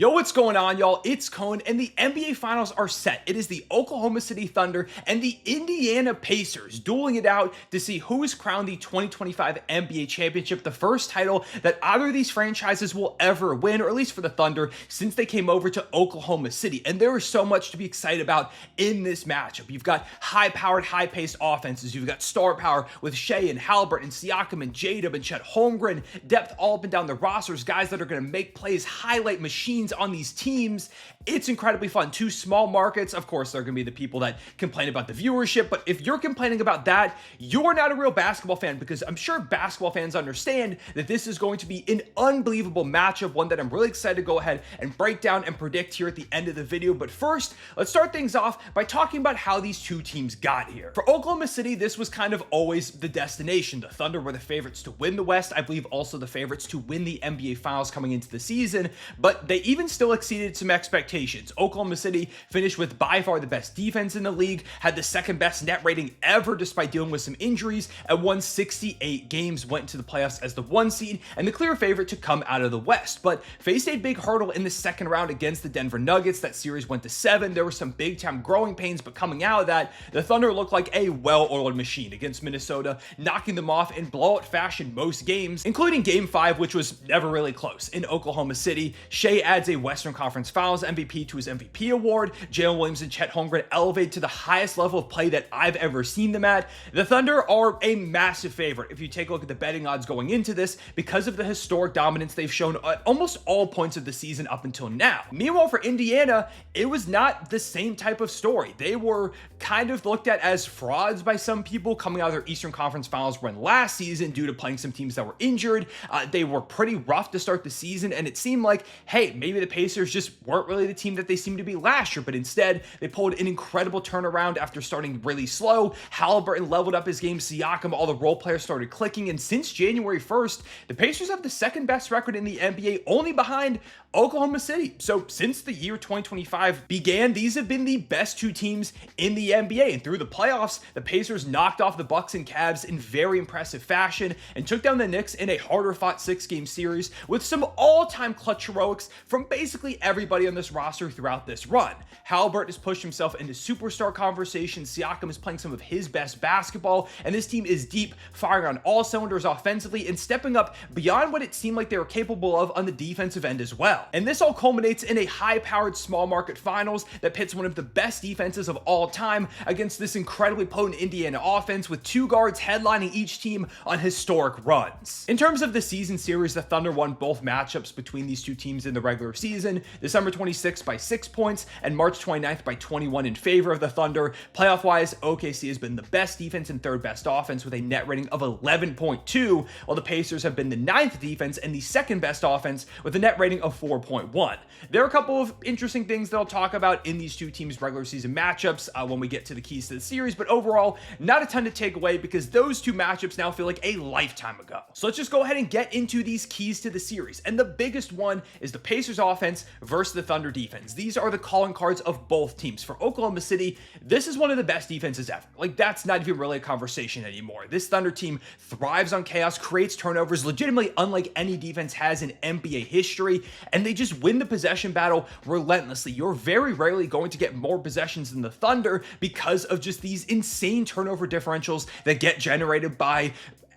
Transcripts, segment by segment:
Yo, what's going on, y'all? It's Cone, and the NBA Finals are set. It is the Oklahoma City Thunder and the Indiana Pacers dueling it out to see who is crowned the 2025 NBA Championship, the first title that either of these franchises will ever win, or at least for the Thunder, since they came over to Oklahoma City. And there is so much to be excited about in this matchup. You've got high-powered, high-paced offenses. You've got star power with Shai and Haliburton and Siakam and J-Dub and Chet Holmgren, depth all up and down the rosters, guys that are going to make plays, highlight machines on these teams. It's incredibly fun. Two small markets. Of course, there are going to be the people that complain about the viewership, but if you're complaining about that, you're not a real basketball fan, because I'm sure basketball fans understand that this is going to be an unbelievable matchup, one that I'm really excited to go ahead and break down and predict here at the end of the video. But first, let's start things off by talking about how these two teams got here. For Oklahoma City, this was kind of always the destination. The Thunder were the favorites to win the West. I believe also the favorites to win the NBA Finals coming into the season, but they even still exceeded some expectations. Oklahoma City finished with by far the best defense in the league, had the second best net rating ever despite dealing with some injuries, and won 68 games, went into the playoffs as the 1 seed and the clear favorite to come out of the West, but faced a big hurdle in the second round against the Denver Nuggets. That series went to 7. There were some big time growing pains, but coming out of that, the Thunder looked like a well-oiled machine against Minnesota, knocking them off in blowout fashion most games, including Game 5, which was never really close. In Oklahoma City, Shai adds a Western Conference Finals MVP to his MVP award. Jalen Williams and Chet Holmgren elevated to the highest level of play that I've ever seen them at. The Thunder are a massive favorite if you take a look at the betting odds going into this, because of the historic dominance they've shown at almost all points of the season up until now. Meanwhile, for Indiana, it was not the same type of story. They were kind of looked at as frauds by some people coming out of their Eastern Conference Finals run last season due to playing some teams that were injured. They were pretty rough to start the season, and it seemed like, hey, maybe the Pacers just weren't really the team that they seemed to be last year, but instead they pulled an incredible turnaround after starting really slow. Haliburton leveled up his game, Siakam, all the role players started clicking, and since January 1st, the Pacers have the second best record in the NBA, only behind Oklahoma City. So since the year 2025 began, these have been the best two teams in the NBA, and through the playoffs, the Pacers knocked off the Bucks and Cavs in very impressive fashion and took down the Knicks in a harder fought 6-game series with some all-time clutch heroics from basically everybody on this roster throughout this run. Haliburton has pushed himself into superstar conversation, Siakam is playing some of his best basketball, and this team is deep, firing on all cylinders offensively and stepping up beyond what it seemed like they were capable of on the defensive end as well. And this all culminates in a high-powered small market finals that pits one of the best defenses of all time against this incredibly potent Indiana offense, with two guards headlining each team on historic runs. In terms of the season series, the Thunder won both matchups between these two teams in the regular season, December 26th by 6 points and March 29th by 21 in favor of the Thunder. Playoff-wise, OKC has been the best defense and third best offense with a net rating of 11.2, while the Pacers have been the 9th defense and the second best offense with a net rating of 4.1. There are a couple of interesting things that I'll talk about in these two teams' regular season matchups when we get to the keys to the series, but overall, not a ton to take away because those two matchups now feel like a lifetime ago. So let's just go ahead and get into these keys to the series. And the biggest one is the Pacers offense versus the Thunder defense. These are the calling cards of both teams. For Oklahoma City, this is one of the best defenses ever. Like, that's not even really a conversation anymore. This Thunder team thrives on chaos, creates turnovers, legitimately unlike any defense has in NBA history, and they just win the possession battle relentlessly. You're very rarely going to get more possessions than the Thunder because of just these insane turnover differentials that get generated by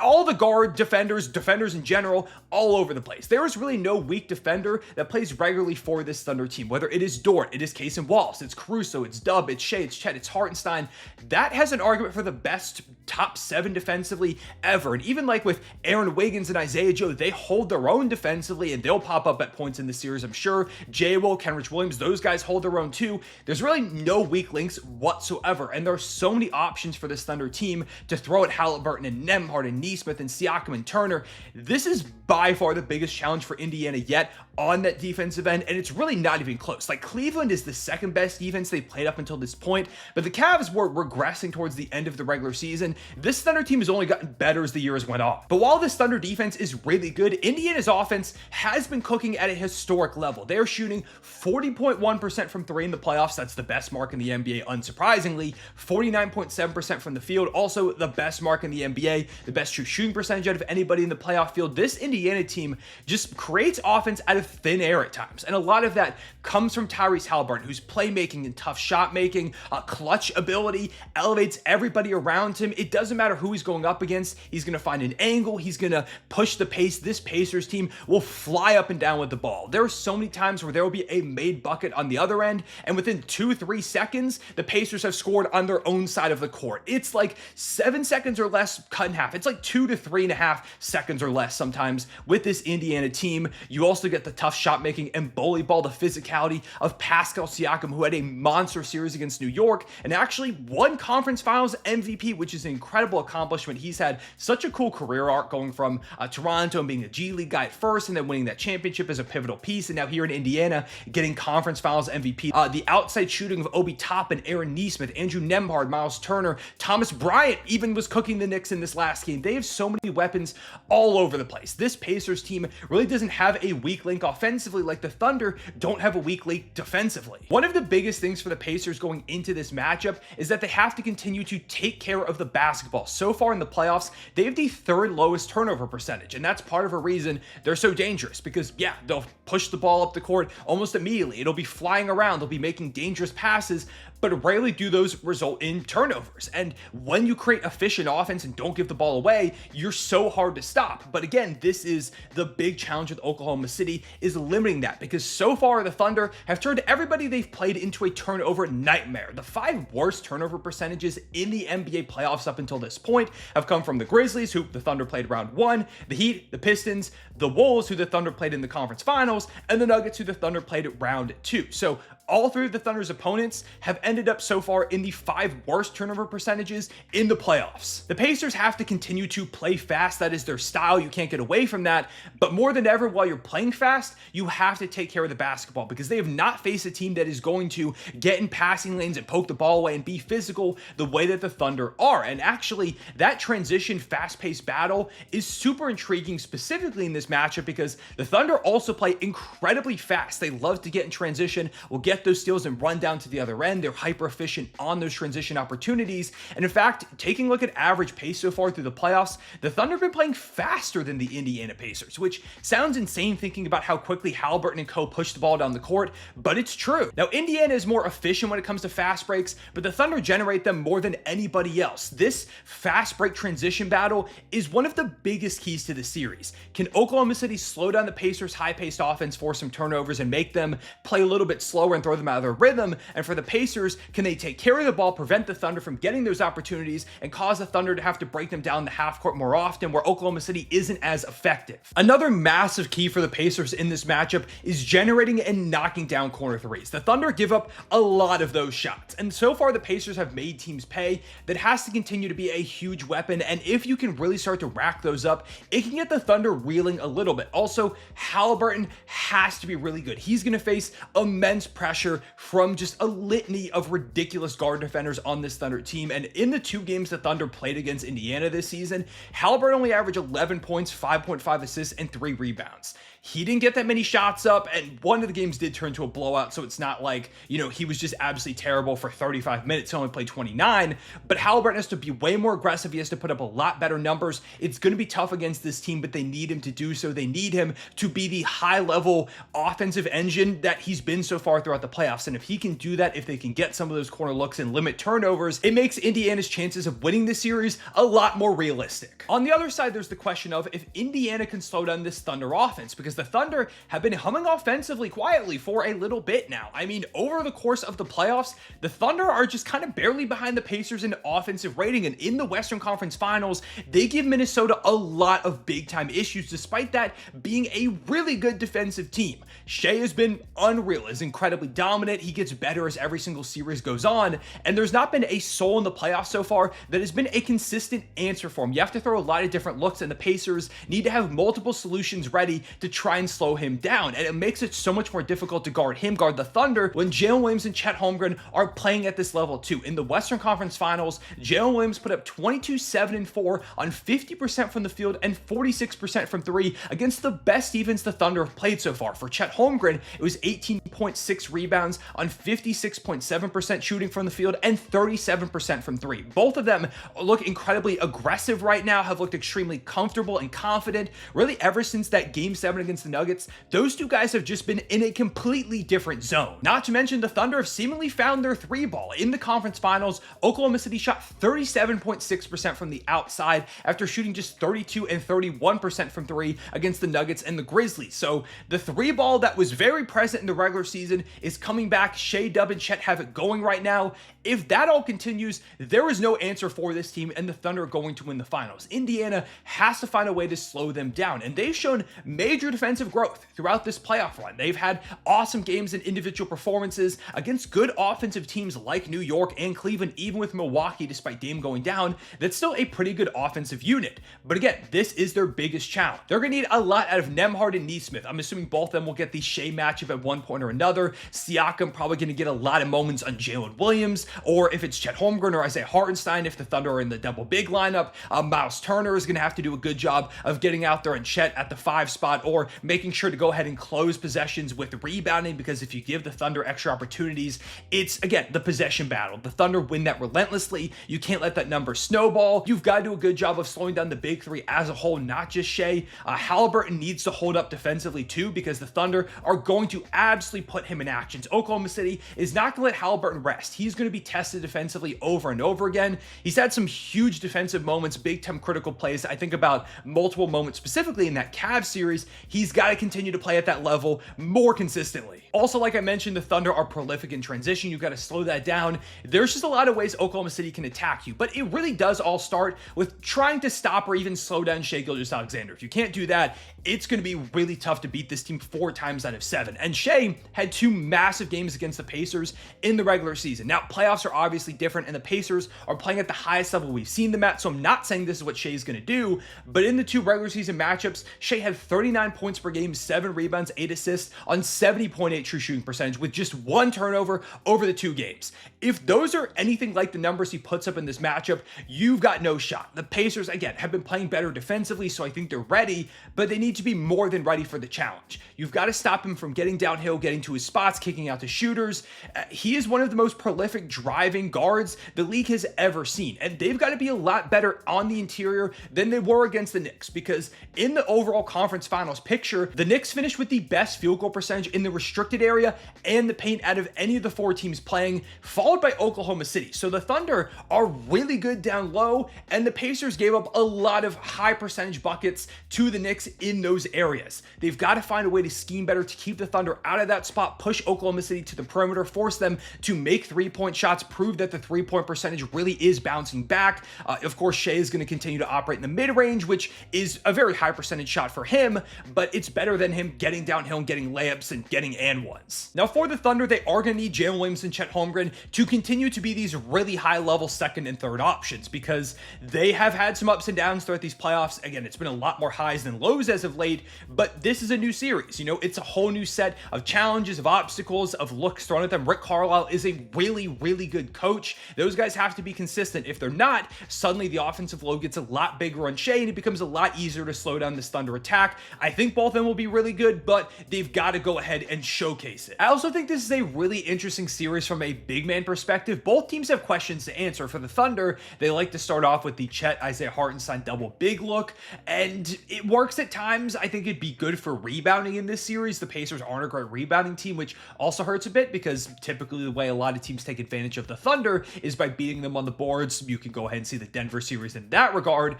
all the guard defenders in general, all over the place. There is really no weak defender that plays regularly for this Thunder team, whether it is Dort, it is Case and Wallace, it's Caruso, it's Dub, it's Shai, it's Chet, it's Hartenstein. That has an argument for the best top 7 defensively ever. And even like with Aaron Wiggins and Isaiah Joe, they hold their own defensively and they'll pop up at points in the series, I'm sure. J. Will, Kenrich Williams, those guys hold their own too. There's really no weak links whatsoever. And there are so many options for this Thunder team to throw at Haliburton and Nembhard and Nesmith and Siakam and Turner. This is by far the biggest challenge for Indiana yet on that defensive end, and it's really not even close. Like, Cleveland is the second best defense they've played up until this point, but the Cavs were regressing towards the end of the regular season. This Thunder team has only gotten better as the years went on. But while this Thunder defense is really good, Indiana's offense has been cooking at a historic level. They are shooting 40.1% from 3 in the playoffs. That's the best mark in the NBA, unsurprisingly. 49.7% from the field, also the best mark in the NBA, the best best true shooting percentage out of anybody in the playoff field. This Indiana team just creates offense out of thin air at times. And a lot of that comes from Tyrese Haliburton, whose playmaking and tough shot making, clutch ability, elevates everybody around him. It doesn't matter who he's going up against. He's going to find an angle. He's going to push the pace. This Pacers team will fly up and down with the ball. There are so many times where there will be a made bucket on the other end, and within 2-3 seconds, the Pacers have scored on their own side of the court. It's like 7 seconds or less cut in half. It's like 2 to 3.5 seconds or less sometimes with this Indiana team. You also get the tough shot making and bully ball, the physicality of Pascal Siakam, who had a monster series against New York and actually won conference finals MVP, which is an incredible accomplishment. He's had such a cool career arc, going from Toronto and being a G League guy at first and then winning that championship as a pivotal piece, and now here in Indiana getting conference finals MVP. The outside shooting of Obi Toppin, Aaron Nesmith, Andrew Nembhard, Miles Turner, Thomas Bryant even was cooking the Knicks in this last game. They have so many weapons all over the place. This Pacers team really doesn't have a weak link offensively like the Thunder don't have a weak link defensively. One of the biggest things for the Pacers going into this matchup is that they have to continue to take care of the basketball. So far in the playoffs, they have the third lowest turnover percentage, and that's part of a reason they're so dangerous because, yeah, they'll push the ball up the court almost immediately. It'll be flying around. They'll be making dangerous passes, but rarely do those result in turnovers. And when you create efficient offense and don't give the ball away, you're so hard to stop. But again, this is the big challenge with Oklahoma City, is limiting that, because so far the Thunder have turned everybody they've played into a turnover nightmare. The 5 worst turnover percentages in the NBA playoffs up until this point have come from the Grizzlies, who the Thunder played round 1, the Heat, the Pistons, the Wolves, who the Thunder played in the conference finals, and the Nuggets, who the Thunder played round 2. So all 3 of the Thunder's opponents have ended up so far in the 5 worst turnover percentages in the playoffs. The Pacers have to continue to play fast. That is their style. You can't get away from that. But more than ever, while you're playing fast, you have to take care of the basketball, because they have not faced a team that is going to get in passing lanes and poke the ball away and be physical the way that the Thunder are. And actually, that transition fast-paced battle is super intriguing, specifically in this matchup, because the Thunder also play incredibly fast. They love to get in transition, will get those steals and run down to the other end. They're hyper efficient on those transition opportunities. And in fact, taking a look at average pace so far through the playoffs, the Thunder have been playing faster than the Indiana Pacers, which sounds insane thinking about how quickly Haliburton and co push the ball down the court, but it's true. Now, Indiana is more efficient when it comes to fast breaks, but the Thunder generate them more than anybody else. This fast break transition battle is one of the biggest keys to the series. Can Oklahoma City slow down the Pacers' high-paced offense, force some turnovers, and make them play a little bit slower and throw them out of their rhythm? And for the Pacers, can they take care of the ball, prevent the Thunder from getting those opportunities, and cause the Thunder to have to break them down the half court more often, where Oklahoma City isn't as effective? Another massive key for the Pacers in this matchup is generating and knocking down corner threes. The Thunder give up a lot of those shots, and so far the Pacers have made teams pay. That has to continue to be a huge weapon, and if you can really start to rack those up, it can get the Thunder reeling a little bit. Also, Haliburton has to be really good. He's going to face immense pressure from just a litany of ridiculous guard defenders on this Thunder team, and in the 2 games the Thunder played against Indiana this season, Haliburton only averaged 11 points, 5.5 assists, and 3 rebounds. He didn't get that many shots up, and one of the games did turn to a blowout, so it's not like, he was just absolutely terrible for 35 minutes. He only played 29, but Haliburton has to be way more aggressive. He has to put up a lot better numbers. It's going to be tough against this team, but they need him to do so. They need him to be the high-level offensive engine that he's been so far throughout the playoffs, and if he can do that, if they can get some of those corner looks and limit turnovers, it makes Indiana's chances of winning this series a lot more realistic. On the other side, there's the question of if Indiana can slow down this Thunder offense, because the Thunder have been humming offensively quietly for a little bit now. I mean, over the course of the playoffs, the Thunder are just kind of barely behind the Pacers in offensive rating, and in the Western Conference Finals, they give Minnesota a lot of big-time issues, despite that being a really good defensive team. Shai has been unreal, is incredibly dominant. He gets better as every single series goes on, and there's not been a soul in the playoffs so far that has been a consistent answer for him. You have to throw a lot of different looks, and the Pacers need to have multiple solutions ready to try and slow him down. And it makes it so much more difficult to guard him, guard the Thunder, when Jalen Williams and Chet Holmgren are playing at this level too. In the Western Conference Finals, Jalen Williams put up 22, 7, and 4 on 50% from the field and 46% from three against the best defense the Thunder have played so far. For Chet Holmgren, it was 18.6 rebounds on 56.7% shooting from the field and 37% from three. Both of them look incredibly aggressive right now, have looked extremely comfortable and confident. Really, ever since that Game 7 against the Nuggets, those two guys have just been in a completely different zone. Not to mention, the Thunder have seemingly found their three ball. In the conference finals, Oklahoma City shot 37.6% from the outside after shooting just 32 and 31% from three against the Nuggets and the Grizzlies. So the three ball that was very present in the regular season is coming back. Shai, Dub, and Chet have it going right now. If that all continues, there is no answer for this team, and the Thunder are going to win the finals. Indiana has to find a way to slow them down, and they've shown major defensive growth throughout this playoff run. They've had awesome games and individual performances against good offensive teams like New York and Cleveland, even with Milwaukee, despite Dame going down. That's still a pretty good offensive unit. But again, this is their biggest challenge. They're going to need a lot out of Nembhard and Nesmith. I'm assuming both of them will get the Shai matchup at one point or another. Siakam probably going to get a lot of moments on Jalen Williams, or if it's Chet Holmgren or Isaiah Hartenstein, if the Thunder are in the double big lineup, Miles Turner is going to have to do a good job of getting out there and Chet at the 5 spot, or making sure to go ahead and close possessions with rebounding, because if you give the Thunder extra opportunities, it's, again, the possession battle. The Thunder win that relentlessly. You can't let that number snowball. You've got to do a good job of slowing down the big three as a whole, not just Shai. Haliburton needs to hold up defensively too, because the Thunder are going to absolutely put him in actions. Oklahoma City is not going to let Haliburton rest. He's going to be tested defensively over and over again. He's had some huge defensive moments, big time critical plays. I think about multiple moments specifically in that Cavs series. He's got to continue to play at that level more consistently. Also, like I mentioned, the Thunder are prolific in transition. You've got to slow that down. There's just a lot of ways Oklahoma City can attack you, but it really does all start with trying to stop or even slow down Shai Gilgeous-Alexander. If you can't do that, it's going to be really tough to beat this team 4 times out of 7. And Shai had 2 massive games against the Pacers in the regular season. Now, playoffs are obviously different, and the Pacers are playing at the highest level we've seen them at, so I'm not saying this is what Shai is going to do, but in the 2 regular season matchups, Shai had 39 points per game, 7 rebounds, 8 assists on 70.8 true shooting percentage with just 1 turnover over the 2 games. If those are anything like the numbers he puts up in this matchup, you've got no shot. The Pacers, again, have been playing better defensively, so I think they're ready, but they need to be more than ready for the challenge. You've got to stop him from getting downhill, getting to his spots, kicking out to shooters. He is one of the most prolific driving guards the league has ever seen, and they've got to be a lot better on the interior than they were against the Knicks, because in the overall conference finals picture, the Knicks finished with the best field goal percentage in the restricted area and the paint out of any of the 4 teams playing, followed by Oklahoma City. So the Thunder are really good down low, and the Pacers gave up a lot of high percentage buckets to the Knicks in those areas. They've got to find a way to scheme better to keep the Thunder out of that spot, push Oklahoma City to the perimeter, force them to make 3-point shots, prove that the 3-point percentage really is bouncing back. Of course, Shai is going to continue to operate in the mid-range, which is a very high percentage shot for him, but it's better than him getting downhill and getting layups and getting and ones. Now, for the Thunder, they are going to need Jalen Williams and Chet Holmgren to continue to be these really high-level second and third options, because they have had some ups and downs throughout these playoffs. Again, it's been a lot more highs than lows as of late, but this is a new series. You know, it's a whole new set of challenges, of obstacles, of looks thrown at them. Rick Carlisle is a really, really good coach. Those guys have to be consistent. If they're not, suddenly the offensive load gets a lot bigger on Shai, and it becomes a lot easier to slow down this Thunder attack. I think both of them will be really good, but they've got to go ahead and showcase it. I also think this is a really interesting series from a big man perspective. Both teams have questions to answer. For the Thunder, they like to start off with the Chet, Isaiah Hartenstein double big look, and it works at times. I think it'd be good for rebounding in this series. The Pacers aren't a great rebounding team, which also hurts a bit, because typically the way a lot of teams take advantage of the Thunder is by beating them on the boards. You can go ahead and see the Denver series in that regard,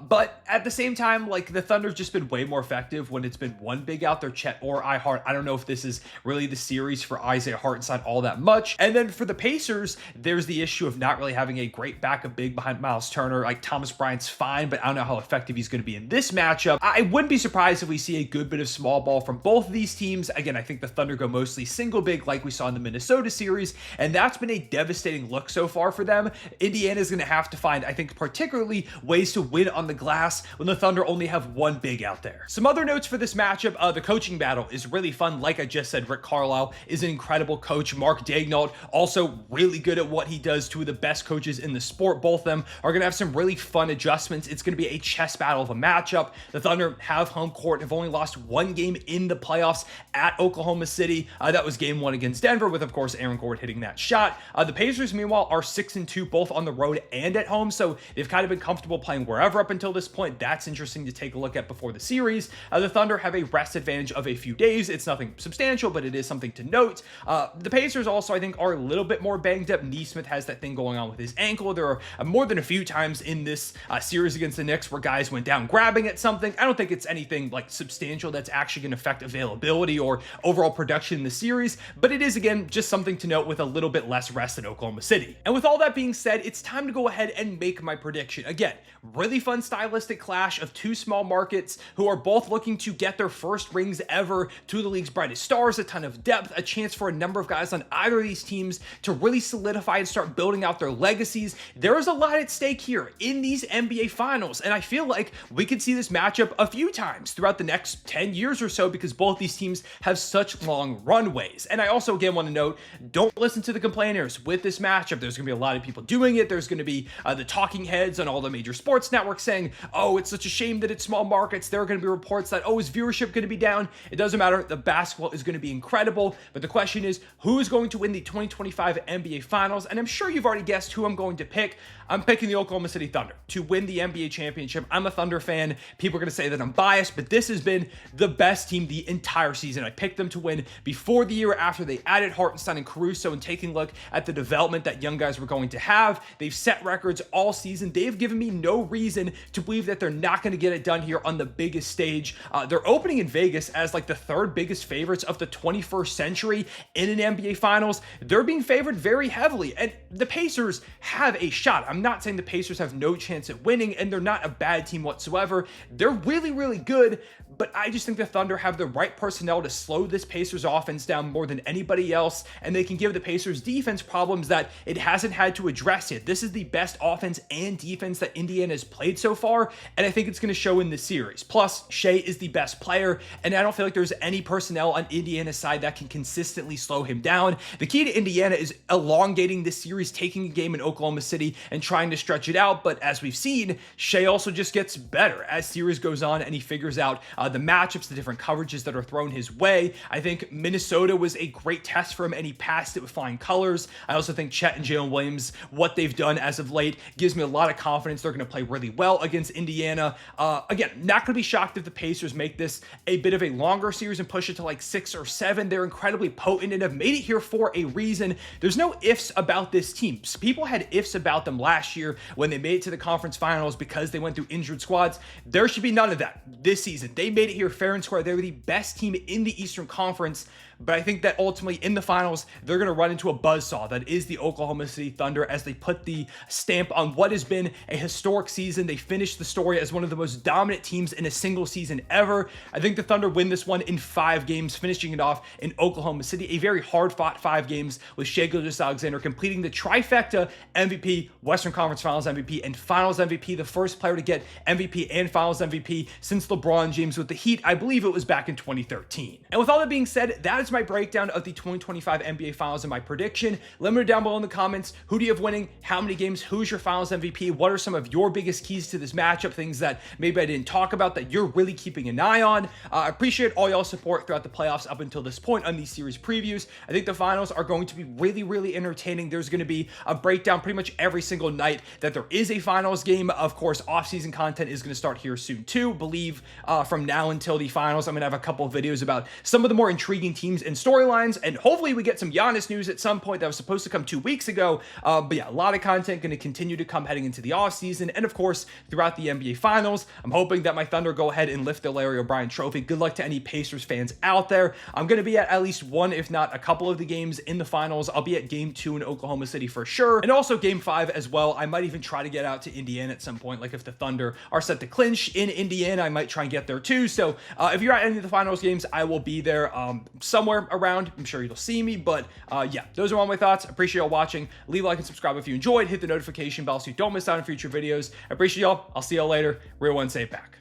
but at the same time, like, the Thunder's just been way more effective when it's been one big out there, Chet or I don't know if this is really the series for Isaiah Hartenstein all that much. And then for the Pacers, there's the issue of not really having a great backup big behind Miles Turner. Like, Thomas Bryant's fine, but I don't know how effective he's going to be in this matchup. I wouldn't be surprised if we see a good bit of small ball from both of these teams. Again, I think the Thunder go mostly single big like we saw in the Minnesota series, and that's been a devastating look so far for them. Indiana's going to have to find, I think, particularly ways to win on the glass when the Thunder only have one big out there. Some other notes notes for this matchup, the coaching battle is really fun. Like I just said, Rick Carlisle is an incredible coach. Mark Daignault, also really good at what he does. Two of the best coaches in the sport. Both of them are going to have some really fun adjustments. It's going to be a chess battle of a matchup. The Thunder have home court, have only lost one game in the playoffs at Oklahoma City. That was game 1 against Denver, with, of course, Aaron Gordon hitting that shot. The Pacers, meanwhile, are 6-2, both on the road and at home, so they've kind of been comfortable playing wherever up until this point. That's interesting to take a look at before the series. The Thunder have a rest advantage of a few days. It's nothing substantial, but it is something to note. The Pacers also, I think, are a little bit more banged up. Nesmith has that thing going on with his ankle. There are more than a few times in this series against the Knicks where guys went down grabbing at something. I don't think it's anything like substantial that's actually going to affect availability or overall production in the series, but it is, again, just something to note with a little bit less rest in Oklahoma City. And with all that being said, it's time to go ahead and make my prediction. Again, really fun stylistic clash of two small markets who are both looking to get their first rings ever, two of the league's brightest stars, a ton of depth, a chance for a number of guys on either of these teams to really solidify and start building out their legacies. There is a lot at stake here in these NBA Finals, and I feel like we could see this matchup a few times throughout the next 10 years or so because both these teams have such long runways. And I also, again, want to note, don't listen to the complainers with this matchup. There's going to be a lot of people doing it. There's going to be the talking heads on all the major sports networks saying, oh, it's such a shame that it's small markets. There are going to be reports that, oh, is viewership going to be down? It doesn't matter. The basketball is going to be incredible. But the question is, who is going to win the 2025 NBA Finals? And I'm sure you've already guessed who I'm going to pick. I'm picking the Oklahoma City Thunder to win the NBA championship. I'm a Thunder fan. People are going to say that I'm biased, but this has been the best team the entire season. I picked them to win before the year after they added Hartenstein and Caruso, and taking a look at the development that young guys were going to have. They've set records all season. They've given me no reason to believe that they're not going to get it done here on the biggest stage. They're opening in Vegas as like the third biggest favorites of the 21st century in an NBA Finals. They're being favored very heavily, and the Pacers have a shot. I'm not saying the Pacers have no chance at winning, and they're not a bad team whatsoever. They're really, really good, but I just think the Thunder have the right personnel to slow this Pacers offense down more than anybody else, and they can give the Pacers defense problems that it hasn't had to address yet. This is the best offense and defense that Indiana has played so far, and I think it's going to show in this series. Plus, Shai is the best player, and I don't feel like there's any personnel on Indiana's side that can consistently slow him down. The key to Indiana is elongating this series, taking a game in Oklahoma City and trying to stretch it out, but as we've seen, Shai also just gets better as series goes on, and he figures out the matchups, the different coverages that are thrown his way. I think Minnesota was a great test for him, and he passed it with flying colors. I also think Chet and Jalen Williams, what they've done as of late, gives me a lot of confidence they're going to play really well against Indiana. Again, not going to be shocked if the Pacers make this a bit of a longer series and push it to like 6 or 7. They're incredibly potent and have made it here for a reason. There's no ifs about this team. People had ifs about them last year when they made it to the conference finals because they went through injured squads. There should be none of that this season. They made it here fair and square. They were the best team in the Eastern Conference, but I think that ultimately in the finals, they're going to run into a buzzsaw that is the Oklahoma City Thunder as they put the stamp on what has been a historic season. They finished the story as one of the most dominant teams in a single season ever. I think the Thunder win this one in 5 games, finishing it off in Oklahoma City. A very hard-fought 5 games with Shai Gilgeous-Alexander completing the trifecta: MVP, Western Conference Finals MVP, and Finals MVP, the first player to get MVP and Finals MVP since LeBron James with the Heat. I believe it was back in 2013. And with all that being said, that is my breakdown of the 2025 NBA Finals and my prediction. Let me know down below in the comments, who do you have winning? How many games? Who's your Finals MVP? What are some of your biggest keys to this matchup? Things that maybe I didn't talk about that you're really keeping an eye on. I appreciate all y'all's support throughout the playoffs up until this point on these series previews. I think the finals are going to be really, really entertaining. There's going to be a breakdown pretty much every single night that there is a finals game. Of course, off-season content is going to start here soon too. Believe from now until the finals, I'm going to have a couple of videos about some of the more intriguing teams and storylines, and hopefully we get some Giannis news at some point that was supposed to come 2 weeks ago. But yeah, a lot of content going to continue to come heading into the offseason, and of course, throughout the NBA Finals. I'm hoping that my Thunder go ahead and lift the Larry O'Brien trophy. Good luck to any Pacers fans out there. I'm going to be at least one, if not a couple of the games in the finals. I'll be at Game 2 in Oklahoma City for sure, and also Game 5 as well. I might even try to get out to Indiana at some point, like if the Thunder are set to clinch in Indiana, I might try and get there too. So if you're at any of the finals games, I will be there somewhere around. I'm sure you'll see me, but yeah, those are all my thoughts. I appreciate y'all watching. Leave a like and subscribe if you enjoyed. Hit the notification bell so you don't miss out on future videos. I appreciate y'all. I'll see y'all later. Real one, say it back.